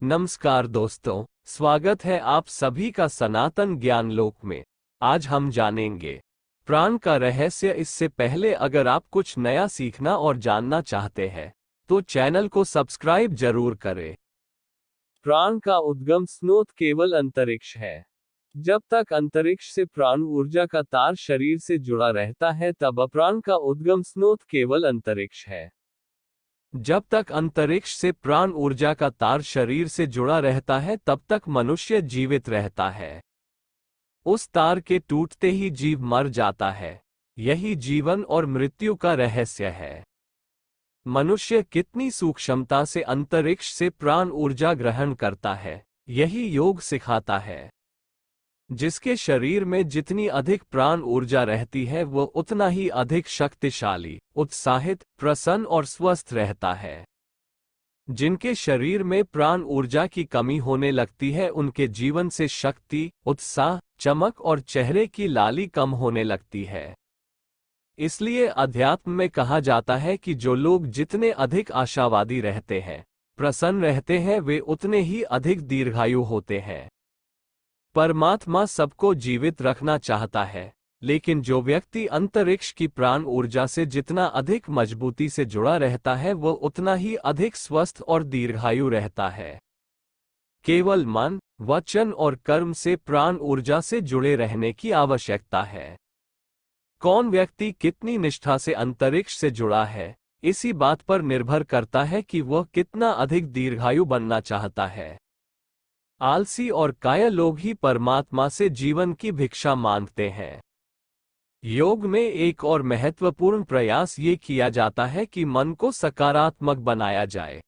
नमस्कार दोस्तों, स्वागत है आप सभी का सनातन ज्ञान लोक में। आज हम जानेंगे प्राण का रहस्य। इससे पहले अगर आप कुछ नया सीखना और जानना चाहते हैं तो चैनल को सब्सक्राइब जरूर करें। प्राण का उद्गम स्रोत केवल अंतरिक्ष है। जब तक अंतरिक्ष से प्राण ऊर्जा का तार शरीर से जुड़ा रहता है तब अप्राण का उद्गम स्रोत केवल अंतरिक्ष है। जब तक अंतरिक्ष से प्राण ऊर्जा का तार शरीर से जुड़ा रहता है तब तक मनुष्य जीवित रहता है। उस तार के टूटते ही जीव मर जाता है। यही जीवन और मृत्यु का रहस्य है। मनुष्य कितनी सूक्ष्मता से अंतरिक्ष से प्राण ऊर्जा ग्रहण करता है, यही योग सिखाता है। जिसके शरीर में जितनी अधिक प्राण ऊर्जा रहती है वो उतना ही अधिक शक्तिशाली, उत्साहित, प्रसन्न और स्वस्थ रहता है। जिनके शरीर में प्राण ऊर्जा की कमी होने लगती है उनके जीवन से शक्ति, उत्साह, चमक और चेहरे की लाली कम होने लगती है। इसलिए अध्यात्म में कहा जाता है कि जो लोग जितने अधिक आशावादी रहते हैं, प्रसन्न रहते हैं, वे उतने ही अधिक दीर्घायु होते हैं। परमात्मा सबको जीवित रखना चाहता है, लेकिन जो व्यक्ति अंतरिक्ष की प्राण ऊर्जा से जितना अधिक मजबूती से जुड़ा रहता है वो उतना ही अधिक स्वस्थ और दीर्घायु रहता है। केवल मन, वचन और कर्म से प्राण ऊर्जा से जुड़े रहने की आवश्यकता है। कौन व्यक्ति कितनी निष्ठा से अंतरिक्ष से जुड़ा है, इसी बात पर निर्भर करता है कि वह कितना अधिक दीर्घायु बनना चाहता है। आलसी और कायर लोग ही परमात्मा से जीवन की भिक्षा मांगते हैं। योग में एक और महत्वपूर्ण प्रयास ये किया जाता है कि मन को सकारात्मक बनाया जाए।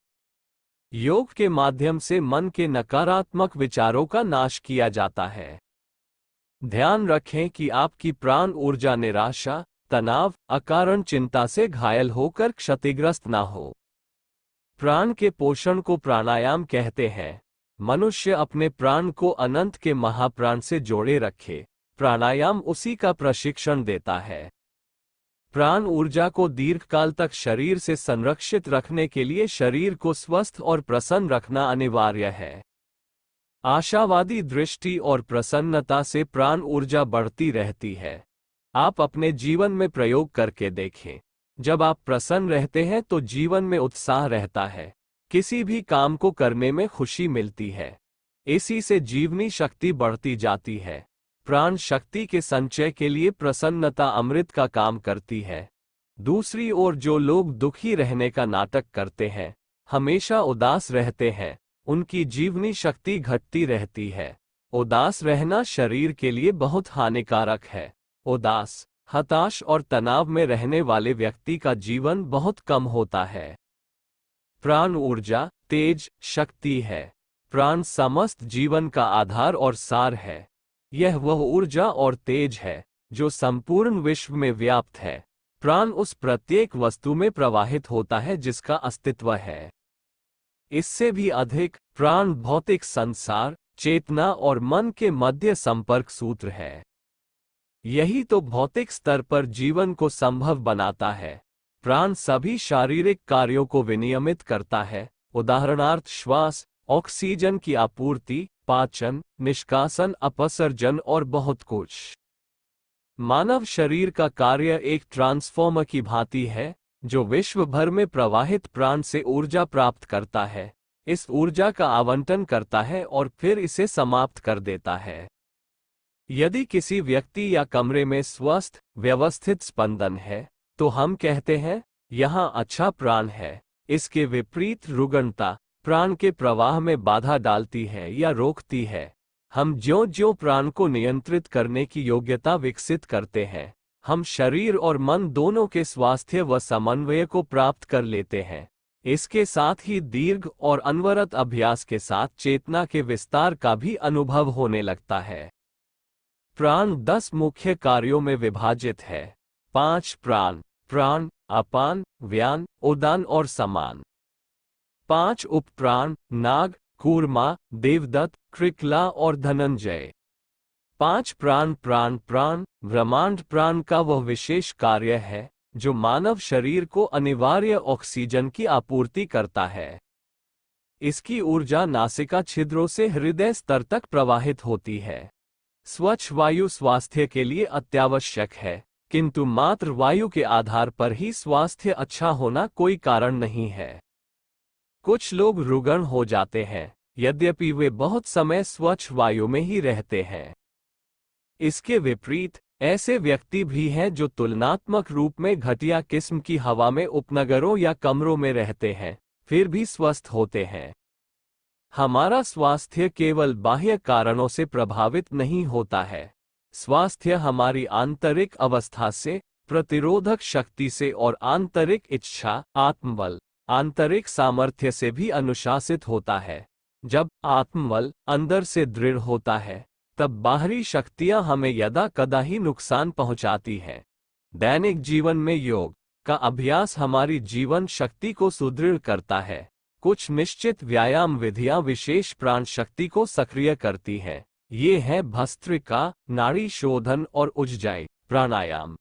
योग के माध्यम से मन के नकारात्मक विचारों का नाश किया जाता है। ध्यान रखें कि आपकी प्राण ऊर्जा निराशा, तनाव, अकारण चिंता से घायल होकर क्षतिग्रस्त ना हो। प्राण के पोषण को प्राणायाम कहते हैं। मनुष्य अपने प्राण को अनंत के महाप्राण से जोड़े रखे, प्राणायाम उसी का प्रशिक्षण देता है। प्राण ऊर्जा को दीर्घकाल तक शरीर से संरक्षित रखने के लिए शरीर को स्वस्थ और प्रसन्न रखना अनिवार्य है। आशावादी दृष्टि और प्रसन्नता से प्राण ऊर्जा बढ़ती रहती है। आप अपने जीवन में प्रयोग करके देखें। जब आप प्रसन्न रहते हैं तो जीवन में उत्साह रहता है, किसी भी काम को करने में खुशी मिलती है। इसी से जीवनी शक्ति बढ़ती जाती है। प्राण शक्ति के संचय के लिए प्रसन्नता अमृत का काम करती है। दूसरी ओर जो लोग दुखी रहने का नाटक करते हैं, हमेशा उदास रहते हैं, उनकी जीवनी शक्ति घटती रहती है। उदास रहना शरीर के लिए बहुत हानिकारक है। उदास, हताश और तनाव में रहने वाले व्यक्ति का जीवन बहुत कम होता है। प्राण ऊर्जा तेज, शक्ति है। प्राण समस्त जीवन का आधार और सार है। यह वह ऊर्जा और तेज है जो संपूर्ण विश्व में व्याप्त है। प्राण उस प्रत्येक वस्तु में प्रवाहित होता है जिसका अस्तित्व है। इससे भी अधिक, प्राण भौतिक संसार, चेतना और मन के मध्य संपर्क सूत्र है। यही तो भौतिक स्तर पर जीवन को संभव बनाता है। प्राण सभी शारीरिक कार्यों को विनियमित करता है, उदाहरणार्थ श्वास, ऑक्सीजन की आपूर्ति, पाचन, निष्कासन, अपसर्जन और बहुत कुछ। मानव शरीर का कार्य एक ट्रांसफॉर्मर की भांति है जो विश्व भर में प्रवाहित प्राण से ऊर्जा प्राप्त करता है, इस ऊर्जा का आवंटन करता है और फिर इसे समाप्त कर देता है। यदि किसी व्यक्ति या कमरे में स्वस्थ, व्यवस्थित स्पंदन है तो हम कहते हैं यहाँ अच्छा प्राण है। इसके विपरीत रुग्णता प्राण के प्रवाह में बाधा डालती है या रोकती है। हम ज्यों-ज्यों प्राण को नियंत्रित करने की योग्यता विकसित करते हैं, हम शरीर और मन दोनों के स्वास्थ्य व समन्वय को प्राप्त कर लेते हैं। इसके साथ ही दीर्घ और अनवरत अभ्यास के साथ चेतना के विस्तार का भी अनुभव होने लगता है। प्राण 10 मुख्य कार्यों में विभाजित है। 5 प्राण: प्राण, अपान, व्यान, उदान और समान। 5 उपप्राण: नाग, कूर्मा, देवदत्त, कृकला और धनंजय। 5 प्राण: प्राण प्राण, ब्रह्मांड प्राण का वह विशेष कार्य है जो मानव शरीर को अनिवार्य ऑक्सीजन की आपूर्ति करता है। इसकी ऊर्जा नासिका छिद्रों से हृदय स्तर तक प्रवाहित होती है। स्वच्छ वायु स्वास्थ्य के लिए अत्यावश्यक है, किंतु मात्र वायु के आधार पर ही स्वास्थ्य अच्छा होना कोई कारण नहीं है। कुछ लोग रुग्ण हो जाते हैं, यद्यपि वे बहुत समय स्वच्छ वायु में ही रहते हैं। इसके विपरीत ऐसे व्यक्ति भी हैं जो तुलनात्मक रूप में घटिया किस्म की हवा में उपनगरों या कमरों में रहते हैं, फिर भी स्वस्थ होते हैं। हमारा स्वास्थ्य केवल बाह्य कारणों से प्रभावित नहीं होता है। स्वास्थ्य हमारी आंतरिक अवस्था से, प्रतिरोधक शक्ति से और आंतरिक इच्छा, आत्मबल, आंतरिक सामर्थ्य से भी अनुशासित होता है। जब आत्मबल अंदर से दृढ़ होता है, तब बाहरी शक्तियां हमें यदा कदा ही नुकसान पहुंचाती हैं। दैनिक जीवन में योग का अभ्यास हमारी जीवन शक्ति को सुदृढ़ करता है। कुछ निश्चित व्यायाम विधियां विशेष प्राण शक्ति को सक्रिय करती हैं। ये हैं भस्त्रिका, नाड़ी शोधन और उज्जाई प्राणायाम।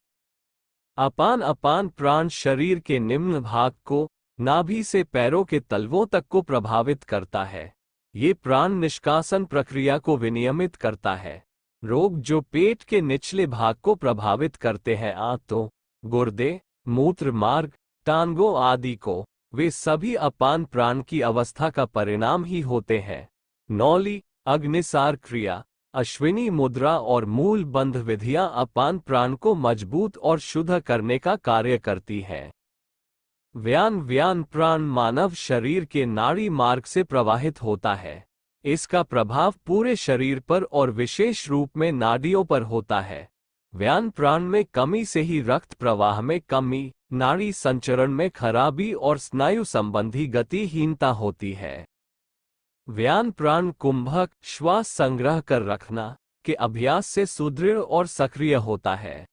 अपान प्राण शरीर के निम्न भाग को, नाभि से पैरों के तलवों तक को प्रभावित करता है। ये प्राण निष्कासन प्रक्रिया को विनियमित करता है। रोग जो पेट के निचले भाग को प्रभावित करते हैं, आंतों, गुर्दे, मूत्र मार्ग, टांगों आदि को, वे सभी अपान प्राण की अवस्था का परिणाम ही होते हैं। नौली, अग्निसार क्रिया, अश्विनी मुद्रा और मूल बंध विधियां अपान प्राण को मजबूत और शुद्ध करने का कार्य करती हैं। व्यान प्राण मानव शरीर के नाड़ी मार्ग से प्रवाहित होता है। इसका प्रभाव पूरे शरीर पर और विशेष रूप में नाड़ियों पर होता है। व्यान प्राण में कमी से ही रक्त प्रवाह में कमी, नाड़ी संचरण में खराबी और स्नायु संबंधी गतिहीनता होती है। व्यान प्राण कुंभक, श्वास संग्रह कर रखना, के अभ्यास से सुदृढ़ और सक्रिय होता है।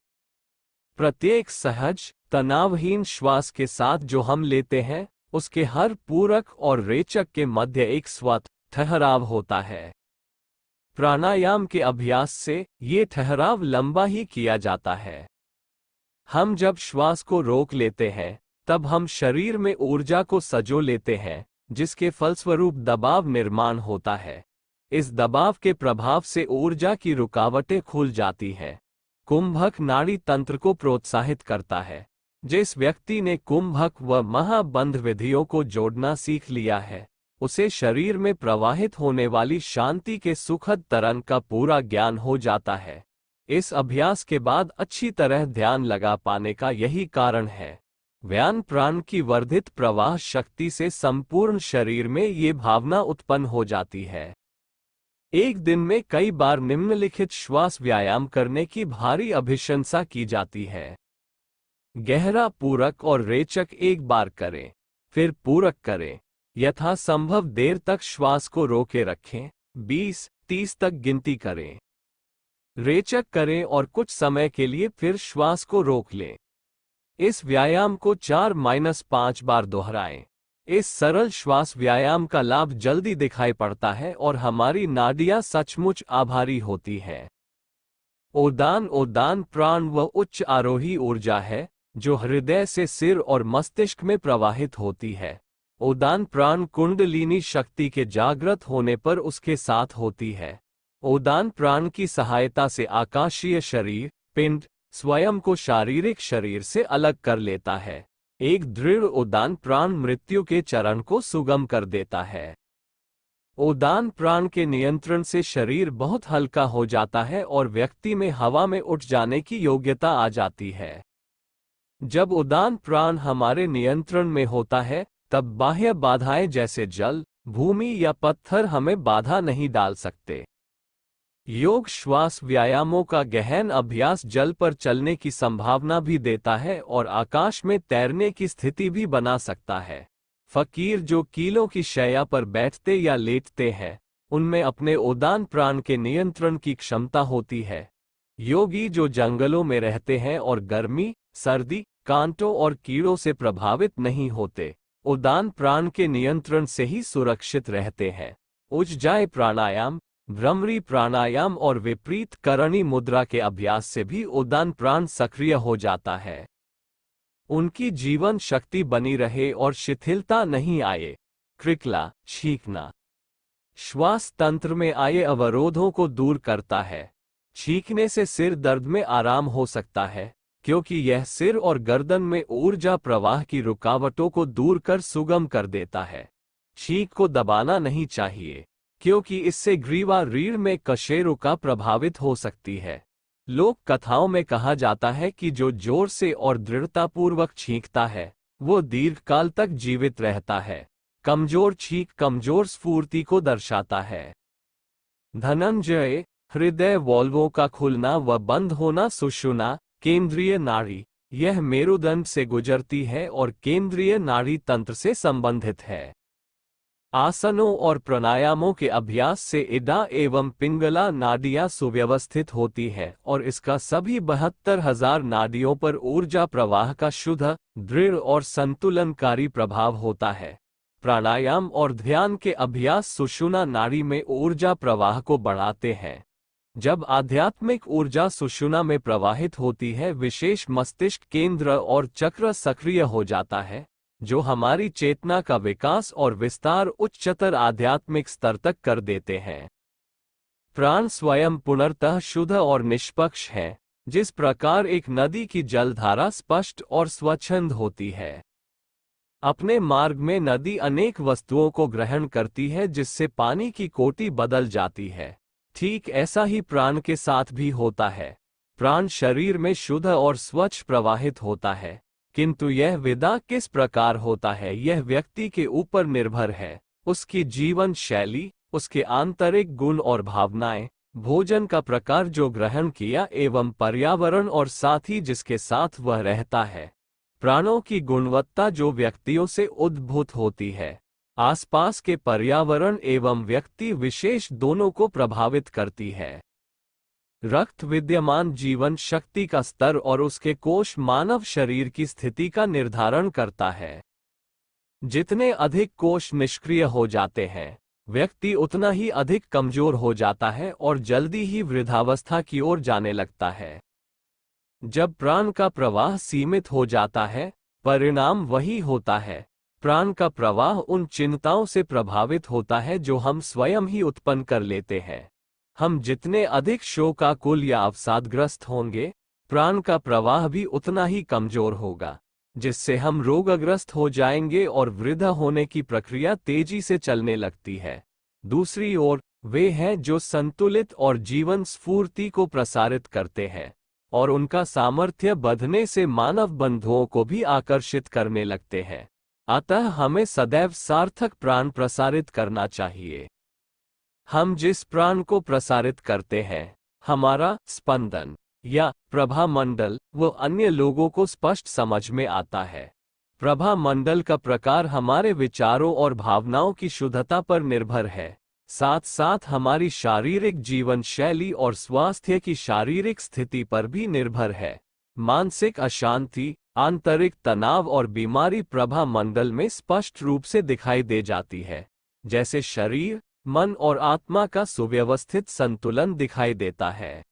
प्रत्येक सहज, तनावहीन श्वास के साथ जो हम लेते हैं, उसके हर पूरक और रेचक के मध्य एक स्वत ठहराव होता है। प्राणायाम के अभ्यास से ये ठहराव लंबा ही किया जाता है। हम जब श्वास को रोक लेते हैं, तब हम शरीर में ऊर्जा को सजो लेते हैं, जिसके फलस्वरूप दबाव निर्माण होता है। इस दबाव के प्रभाव से ऊर्जा की रुकावटें खुल जाती हैं। कुंभक नाड़ी तंत्र को प्रोत्साहित करता है। जिस व्यक्ति ने कुंभक व महाबंध विधियों को जोड़ना सीख लिया है, उसे शरीर में प्रवाहित होने वाली शांति के सुखद तरंग का पूरा ज्ञान हो जाता है। इस अभ्यास के बाद अच्छी तरह ध्यान लगा पाने का यही कारण है। व्यान प्राण की वर्धित प्रवाह शक्ति से संपूर्ण शरीर में ये भावना उत्पन्न हो जाती है। एक दिन में कई बार निम्नलिखित श्वास व्यायाम करने की भारी अभिशंसा की जाती है। गहरा पूरक और रेचक एक बार करें, फिर पूरक करें। यथासंभव देर तक श्वास को रोके रखें, 20-30 तक गिनती करें। रेचक करें और कुछ समय के लिए फिर श्वास को रोक लें। इस व्यायाम को 4-5 बार दोहराएं। इस सरल श्वास व्यायाम का लाभ जल्दी दिखाई पड़ता है और हमारी नाड़ियां सचमुच आभारी होती हैं। उदान प्राण व उच्च आरोही ऊर्जा है, जो हृदय से सिर और मस्तिष्क में प्रवाहित होती है। उदान प्राण कुंडलिनी शक्ति के जागृत होने पर उसके साथ होती है। उदान प्राण की सहायता से आकाशीय शरीर, पिंड, स्वयं को शारीरिक शरीर से अलग कर लेता है। एक दृढ़ उदान प्राण मृत्यु के चरण को सुगम कर देता है। उदान प्राण के नियंत्रण से शरीर बहुत हल्का हो जाता है और व्यक्ति में हवा में उठ जाने की योग्यता आ जाती है। जब उदान प्राण हमारे नियंत्रण में होता है, तब बाह्य बाधाएं जैसे जल, भूमि या पत्थर हमें बाधा नहीं डाल सकते। योग श्वास व्यायामों का गहन अभ्यास जल पर चलने की संभावना भी देता है और आकाश में तैरने की स्थिति भी बना सकता है। फकीर जो कीलों की शैया पर बैठते या लेटते हैं, उनमें अपने उदान प्राण के नियंत्रण की क्षमता होती है। योगी जो जंगलों में रहते हैं और गर्मी, सर्दी, कांटों और कीड़ों से प्रभावित नहीं होते, उदान प्राण के नियंत्रण से ही सुरक्षित रहते हैं। उज्जाई प्राणायाम, भ्रमरी प्राणायाम और विपरीत करणी मुद्रा के अभ्यास से भी उदान प्राण सक्रिय हो जाता है। उनकी जीवन शक्ति बनी रहे और शिथिलता नहीं आए। क्रिकला, छींकना श्वास तंत्र में आए अवरोधों को दूर करता है। छींकने से सिर दर्द में आराम हो सकता है, क्योंकि यह सिर और गर्दन में ऊर्जा प्रवाह की रुकावटों को दूर कर सुगम कर देता है। छींक को दबाना नहीं चाहिए, क्योंकि इससे ग्रीवा रीढ़ में कशेरुका प्रभावित हो सकती है। लोक कथाओं में कहा जाता है कि जो जोर से और दृढ़तापूर्वक छींकता है वो दीर्घकाल तक जीवित रहता है। कमजोर छींक कमजोर स्फूर्ति को दर्शाता है। धनंजय, हृदय वॉल्वों का खुलना व बंद होना सुषुम्ना, केंद्रीय नाड़ी, यह मेरुदंड से गुजरती है और केंद्रीय नाड़ी तंत्र से संबंधित है। आसनों और प्राणायामों के अभ्यास से इड़ा एवं पिंगला नाड़ियां सुव्यवस्थित होती है और इसका सभी 72,000 नाड़ियों पर ऊर्जा प्रवाह का शुद्ध, दृढ़ और संतुलनकारी प्रभाव होता है। प्राणायाम और ध्यान के अभ्यास सुषुम्ना नाड़ी में ऊर्जा प्रवाह को बढ़ाते हैं। जब आध्यात्मिक ऊर्जा सुषुम्ना में प्रवाहित होती है, विशेष मस्तिष्क केंद्र और चक्र सक्रिय हो जाता है, जो हमारी चेतना का विकास और विस्तार उच्चतर आध्यात्मिक स्तर तक कर देते हैं। प्राण स्वयं पुनर्तः शुद्ध और निष्पक्ष है, जिस प्रकार एक नदी की जलधारा स्पष्ट और स्वच्छंद होती है। अपने मार्ग में नदी अनेक वस्तुओं को ग्रहण करती है, जिससे पानी की कोटि बदल जाती है। ठीक ऐसा ही प्राण के साथ भी होता है। प्राण शरीर में शुद्ध और स्वच्छ प्रवाहित होता है, किंतु यह विदा किस प्रकार होता है यह व्यक्ति के ऊपर निर्भर है। उसकी जीवन शैली, उसके आंतरिक गुण और भावनाएं, भोजन का प्रकार जो ग्रहण किया एवं पर्यावरण और साथ ही जिसके साथ वह रहता है। प्राणों की गुणवत्ता जो व्यक्तियों से उद्भूत होती है, आसपास के पर्यावरण एवं व्यक्ति विशेष दोनों को प्रभावित करती है। रक्त विद्यमान जीवन शक्ति का स्तर और उसके कोश मानव शरीर की स्थिति का निर्धारण करता है। जितने अधिक कोश निष्क्रिय हो जाते हैं, व्यक्ति उतना ही अधिक कमजोर हो जाता है और जल्दी ही वृद्धावस्था की ओर जाने लगता है। जब प्राण का प्रवाह सीमित हो जाता है, परिणाम वही होता है। प्राण का प्रवाह उन चिंताओं से प्रभावित होता है जो हम स्वयं ही उत्पन्न कर लेते हैं। हम जितने अधिक शोकाकुल या अवसादग्रस्त होंगे, प्राण का प्रवाह भी उतना ही कमजोर होगा, जिससे हम रोगग्रस्त हो जाएंगे और वृद्ध होने की प्रक्रिया तेजी से चलने लगती है। दूसरी ओर वे हैं जो संतुलित और जीवन स्फूर्ति को प्रसारित करते हैं और उनका सामर्थ्य बढ़ने से मानव बंधुओं को भी आकर्षित करने लगते हैं। अतः हमें सदैव सार्थक प्राण प्रसारित करना चाहिए। हम जिस प्राण को प्रसारित करते हैं, हमारा स्पंदन या प्रभा मंडल, वो अन्य लोगों को स्पष्ट समझ में आता है। प्रभा मंडल का प्रकार हमारे विचारों और भावनाओं की शुद्धता पर निर्भर है, साथ साथ हमारी शारीरिक जीवन शैली और स्वास्थ्य की शारीरिक स्थिति पर भी निर्भर है। मानसिक अशांति, आंतरिक तनाव और बीमारी प्रभा मंडल में स्पष्ट रूप से दिखाई दे जाती है, जैसे शरीर, मन और आत्मा का सुव्यवस्थित संतुलन दिखाई देता है।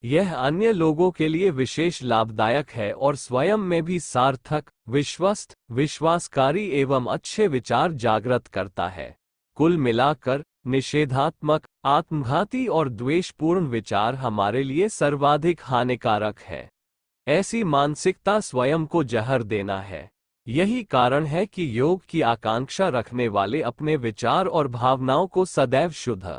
यह अन्य लोगों के लिए विशेष लाभदायक है और स्वयं में भी सार्थक, विश्वस्त, विश्वासकारी एवं अच्छे विचार जागृत करता है। कुल मिलाकर निषेधात्मक, आत्मघाती और द्वेषपूर्ण विचार हमारे लिए सर्वाधिक हानिकारक है। ऐसी मानसिकता स्वयं को जहर देना है। यही कारण है कि योग की आकांक्षा रखने वाले अपने विचार और भावनाओं को सदैव शुद्ध